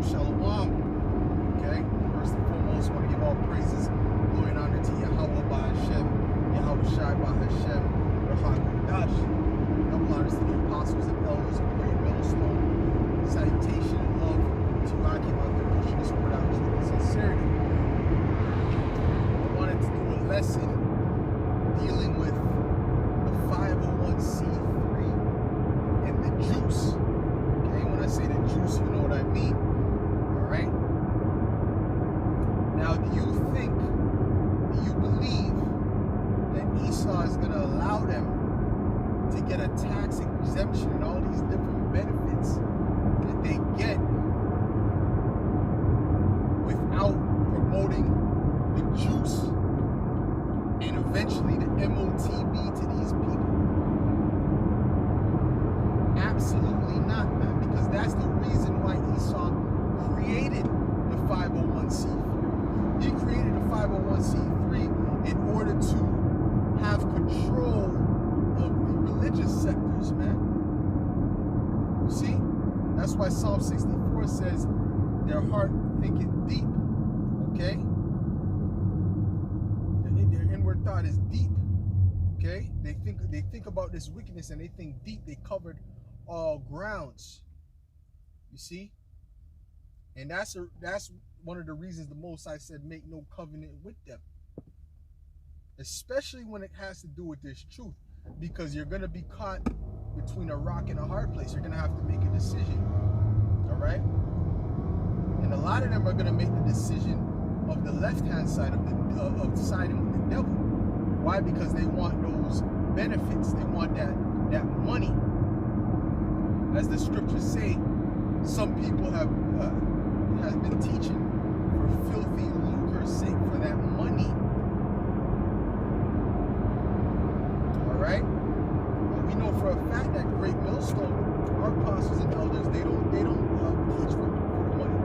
Shalom. Okay? First and foremost, I want to give all praises, glory and honor to Yahweh by Hashem, Yahweh Shai by Hashem, Ruach HaKodesh. Double honors to the apostles and elders of Great Millstone. Salutation and love to Akim out there pushing this word out with sincerity. I wanted to do a lesson dealing with the 501c3 and the juice. Okay? When I say the juice, you know what I mean. Right? Now, do you believe that Esau is going to allow them to get a tax exemption and all these different benefits that they get without promoting the juice and eventually the MOTB to these people? Absolutely not, man, because that's the reason why Esau created the 501c3. He created the 501c3 in order to have control of the religious sectors, man. You see? That's why Psalm 64 says their heart thinketh deep. Okay? Their inward thought is deep. Okay? They think about this wickedness and they think deep. They covered all grounds. You see? And that's one of the reasons the Most High said make no covenant with them. Especially when it has to do with this truth. Because you're going to be caught between a rock and a hard place. You're going to have to make a decision. Alright? And a lot of them are going to make the decision of the left-hand side of siding with the devil. Why? Because they want those benefits. They want that money. As the scriptures say, some people has been teaching for filthy lucre's sake, for that money. Alright? And we know for a fact that Great Millstone, our apostles and elders, they don't teach for the money.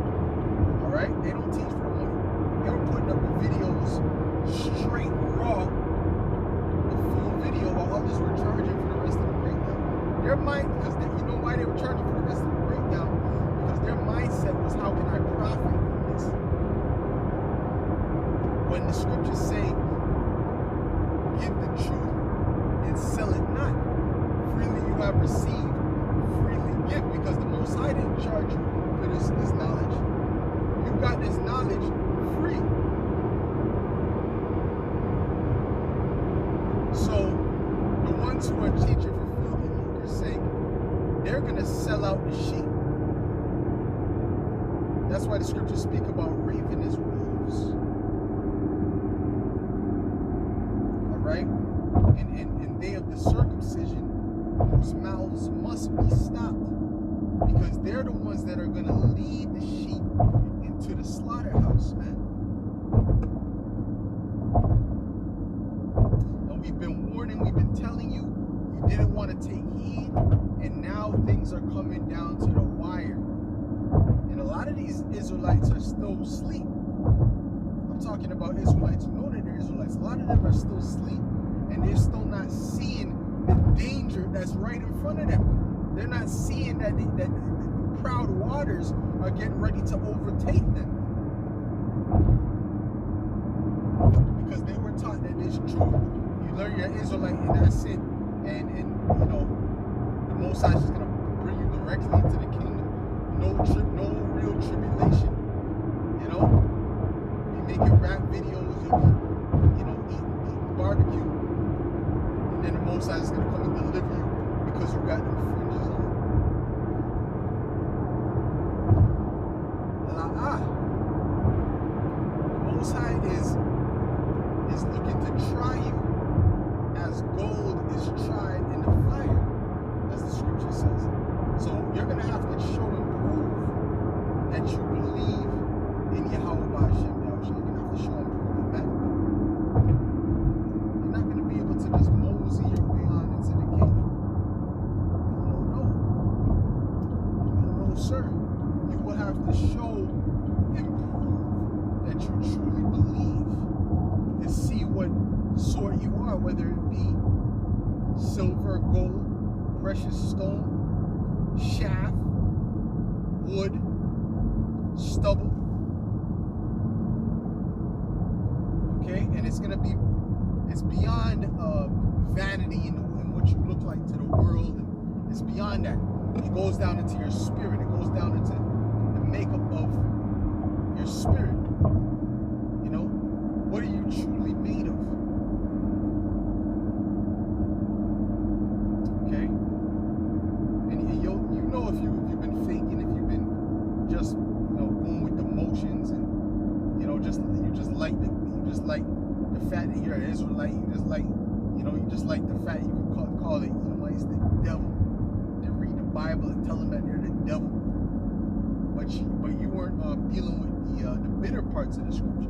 Alright? They don't teach for the money. They were putting up the videos straight raw, the full video, while others were charging for the rest of the breakdown. Their mind, because you know why they were charging for the rest of the breakdown? Because their mindset was, how can I profit from this? When the scriptures say, give the truth and sell it not. Freely you have received, freely give. Because the Most High didn't charge you for this knowledge. You got this knowledge free. So, the ones who are teaching for filthy lucre's sake, they're going to sell out the sheep. That's why the scriptures speak about ravenous wolves. Alright? And they of the circumcision, whose mouths must be stopped. Because they're the ones that are going to lead the sheep into the slaughterhouse, man. And we've been warning, we've been telling you, you didn't want to take heed, and now things are coming down to the wire. And a lot of these Israelites are still asleep. I'm talking about Israelites who know that they're Israelites. A lot of them are still asleep, and they're still not seeing the danger that's right in front of them. They're not seeing that the proud waters are getting ready to overtake them. Because they were taught that it's true. You learn you're Israelite and that's it. And you know, the Most High is just going to bring you directly into the kingdom. No real tribulation. You know? You making rap videos, you know, eating barbecue. And then the Most High is going to come and deliver you because you got them fringes on. The Most High is looking to try you as gold is tried in the fire, as the scripture says. So you're going to have to show and prove that you believe in Yahweh B'Hashem Yahushua. You're going to have to show and prove it, man. You're not going to be able to just mosey your way on into the kingdom. No, sir. You will have to show and prove that you truly believe to see what sort you are, whether it be silver, gold, precious stone, shaft, wood, stubble. Okay, and it's beyond vanity and what you look like to the world. And it's beyond that. It goes down into your spirit. It goes down into the makeup of your spirit. You know, what are you truly made of? Okay, and you know if you've been faking, if you've been just going with the motions, and you just like the fact that you're an Israelite. You just like the fact you can call the Edomites the devil. They read the Bible and tell them that they're the devil, but you weren't dealing with the bitter parts of the scriptures,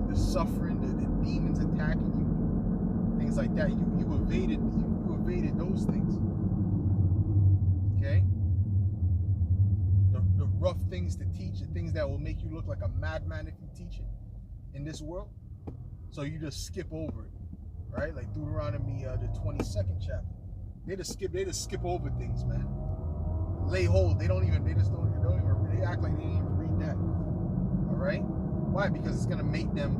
the suffering, the demons attacking you, things like that. You evaded those things. Okay, the rough things to teach, the things that will make you look like a madman if you teach it in this world. So you just skip over it, right? Like Deuteronomy, the 22nd chapter. They just skip over things, man. Lay hold. They act like they didn't even read that. All right? Why? Because it's gonna make them,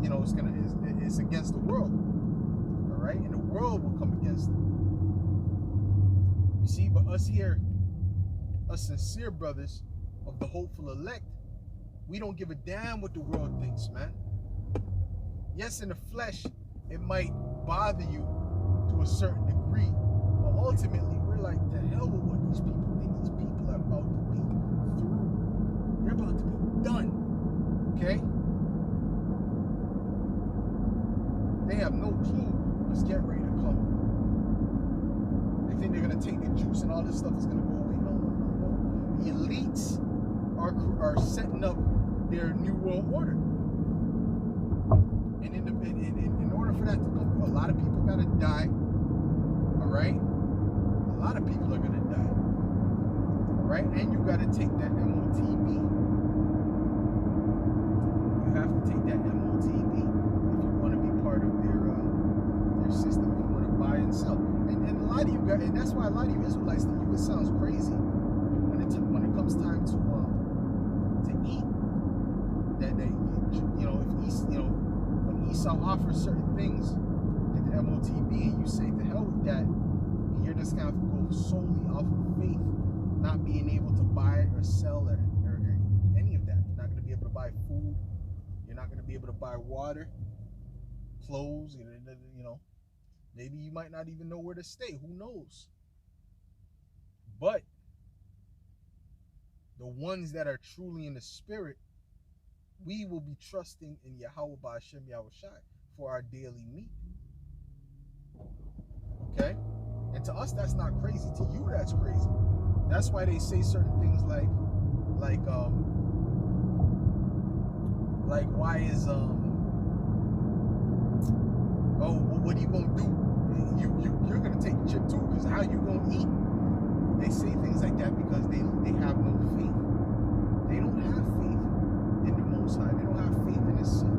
it's against the world. All right? And the world will come against them. You see, but us here, us sincere brothers of the hopeful elect, we don't give a damn what the world thinks, man. Yes, in the flesh, it might bother you to a certain degree, but ultimately, we're like, to hell with what these people think. These people are about to be through. They're about to be done. Okay? They have no clue what's getting ready to come. They think they're going to take the juice and all this stuff is going to go away. No. The elites are setting up their new world order. And in order for that to come, a lot of people got to die. All right? A lot of people are going to die. All right? And you got to take that MOTB. You have to take that MOTB if you want to be part of their system, if you want to buy and sell. And a lot of you guys, and that's why a lot of you Israelites think it sounds crazy when it comes time to eat. That when Esau offers certain things in the MOTB, and you say to hell with that, and you're just gonna have to go solely off of faith, not being able to buy or sell or any of that. You're not gonna be able to buy food. You're not gonna be able to buy water, clothes. Maybe you might not even know where to stay. Who knows? But the ones that are truly in the spirit, we will be trusting in Yahweh Ba'Shem Yahushai for our daily meat. Okay? And to us, that's not crazy. To you, that's crazy. That's why they say certain things like why is what are you gonna do? You're gonna take the chip too, because how you gonna eat? They say things like that because they have no faith. They don't have faith in the Most High. They don't have faith in His Son.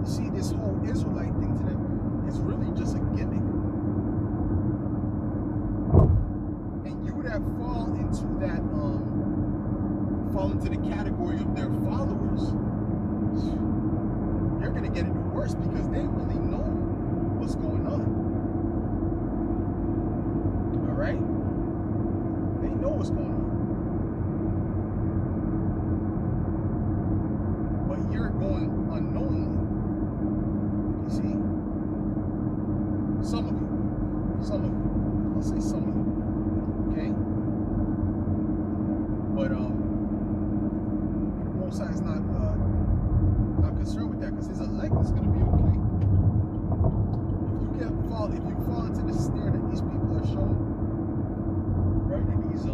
You see, this whole Israelite thing to them is really just a gimmick. And you that fall into the category of their followers, you're gonna get it the worst because they really know what's going on. All right? They know what's going on. But you're going unknowingly. You see? Some of you. I'll say some of you. Okay? But the Most High is not concerned with that, because His elect is going to be okay. If you fall into the snare that these people are showing, right? That these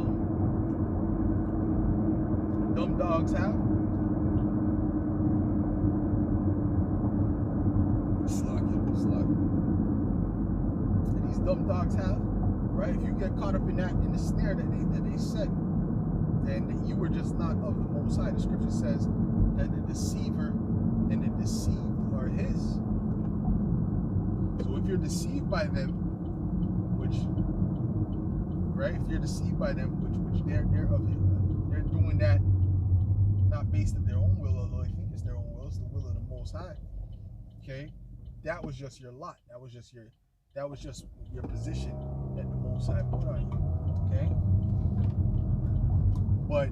dumb dogs have. That these dumb dogs have, right? If you get caught up in the snare that they set, then you were just not of the Most High. The scripture says that the deceiver and the deceived are His. So if you're deceived by them, which they're of His, they're doing that not based on their own will, although they think it's their own will. It's the will of the Most High. Okay, that was just your lot. That was just your position that the Most High put on you. Okay, but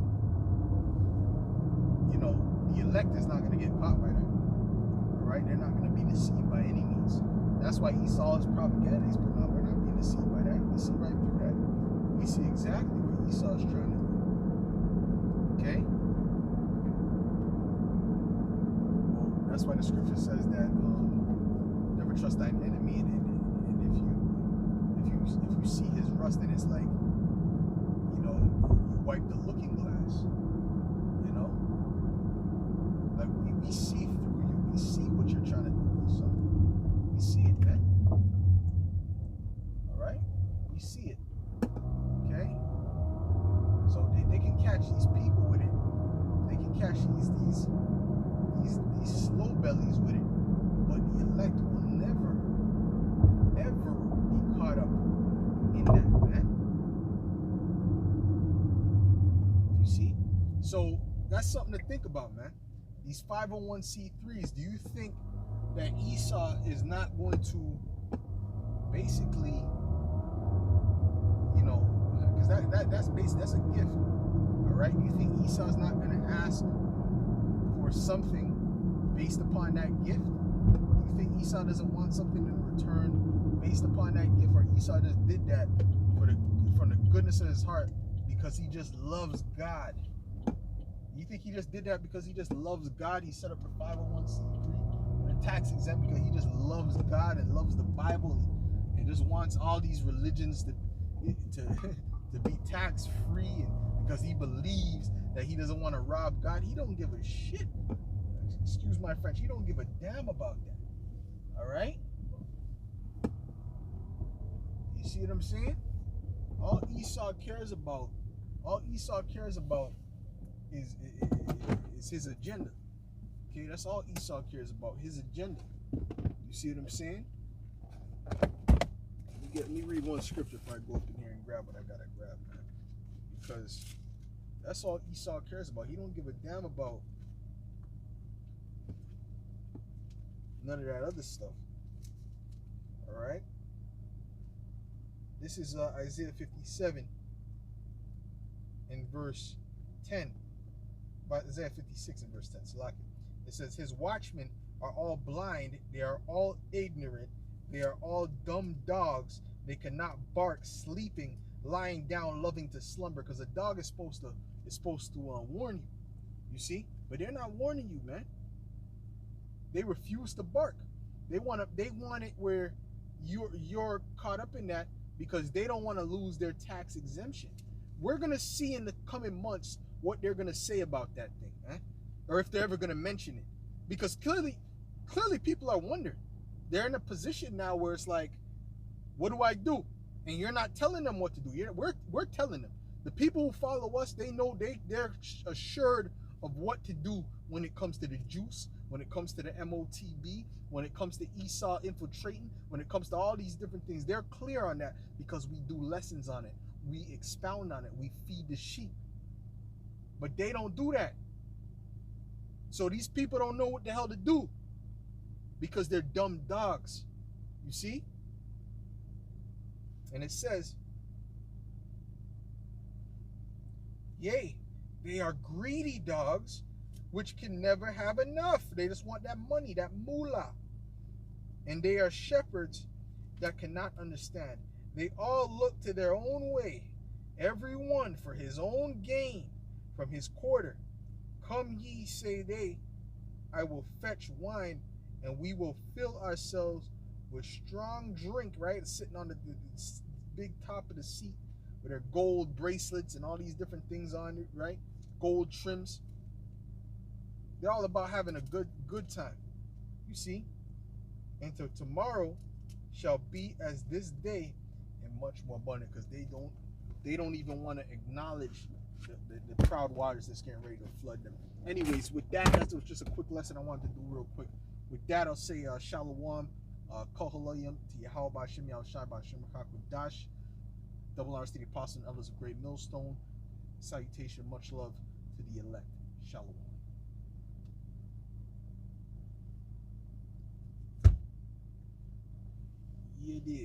you know the elect is not going to get caught by that. All right, they're not going to be deceived by any means. That's why Esau's propaganda is putting out. We're not being deceived by that. We see right through that. We see exactly what Esau's trying to do. Okay. That's why the scripture says that never trust thine enemy, and if you see his rust, then it's like, you know, you wipe the looking glass. You know, like we see through you. We see what you're trying to do. So we see it, man. All right, we see it. Okay, so they can catch these people with it. They can catch these slow bellies with it, but the elect will never, ever be caught up in that, man. You see? So that's something to think about, man. These 501c3s, do you think that Esau is not going to basically, you know, because that's a gift, all right? You think Esau's not going to ask for something based upon that gift? You think Esau doesn't want something in return based upon that gift, or Esau just did that from the goodness of his heart because he just loves God? You think he just did that because he just loves God? He set up the 501c3 and a tax exempt because he just loves God and loves the Bible and just wants all these religions to be tax free, and because he believes that he doesn't want to rob God. He don't give a shit. Excuse my French. He don't give a damn about that. All right? You see what I'm saying? All Esau cares about is his agenda. Okay, that's all Esau cares about, his agenda. You see what I'm saying? Let me read one scripture before I go up in here and grab what I gotta grab, man. Because that's all Esau cares about. He don't give a damn about none of that other stuff. All right? This is Isaiah 57 in verse 10. By Isaiah 56 in verse 10. It says, his watchmen are all blind. They are all ignorant. They are all dumb dogs. They cannot bark, sleeping, lying down, loving to slumber. Because a dog is supposed to warn you. You see? But they're not warning you, man. They refuse to bark. They want it where you're caught up in that because they don't want to lose their tax exemption. We're gonna see in the coming months what they're gonna say about that thing, or if they're ever gonna mention it. Because clearly people are wondering. They're in a position now where it's like, what do I do? And you're not telling them what to do. We're telling them. The people who follow us, they know they're assured of what to do when it comes to the juice, when it comes to the MOTB, when it comes to Esau infiltrating, when it comes to all these different things. They're clear on that because we do lessons on it. We expound on it. We feed the sheep. But they don't do that. So these people don't know what the hell to do because they're dumb dogs. You see? And it says, yea, they are greedy dogs which can never have enough. They just want that money, that moolah. And they are shepherds that cannot understand. They all look to their own way, every one for his own gain from his quarter. Come ye, say they, I will fetch wine, and we will fill ourselves with strong drink, right? Sitting on the big top of the seat with their gold bracelets and all these different things on it, right? Gold trims. They're all about having a good time. You see? And so tomorrow shall be as this day and much more abundant, because they don't even want to acknowledge the proud waters that's getting ready to flood them. Anyways, with that, that was just a quick lesson I wanted to do real quick. With that, I'll say Shalom, Kohalayim, to Yahweh B'Shem Yahushai B'Shem Dash, double honors to the apostle and elders of Great Millstone. Salutation, much love to the elect. Shalom. You dig.